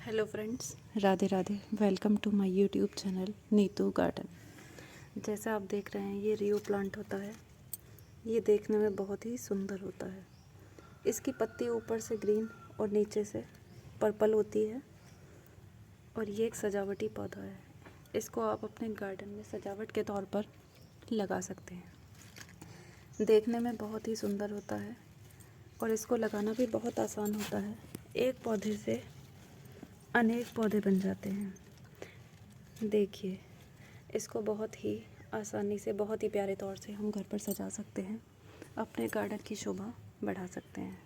Hello friends, Radhe Radhe. Welcome to my YouTube channel Neetu garden. जैसा आप देख रहे हैं, ये रियो प्लांट होता है। ये देखने में बहुत ही सुंदर होता है। इसकी पत्ती ऊपर से ग्रीन और नीचे से पर्पल होती है और ये एक सजावटी पौधा है। इसको आप अपने गार्डन में सजावट के तौर पर लगा सकते हैं। देखने में बहुत ही सुंदर होता है और इसको लगाना भी बहुत आसान होता है। एक पौधे से अनेक पौधे बन जाते हैं। देखिए, इसको बहुत ही आसानी से, बहुत ही प्यारे तौर से हम घर पर सजा सकते हैं, अपने गार्डन की शोभा बढ़ा सकते हैं।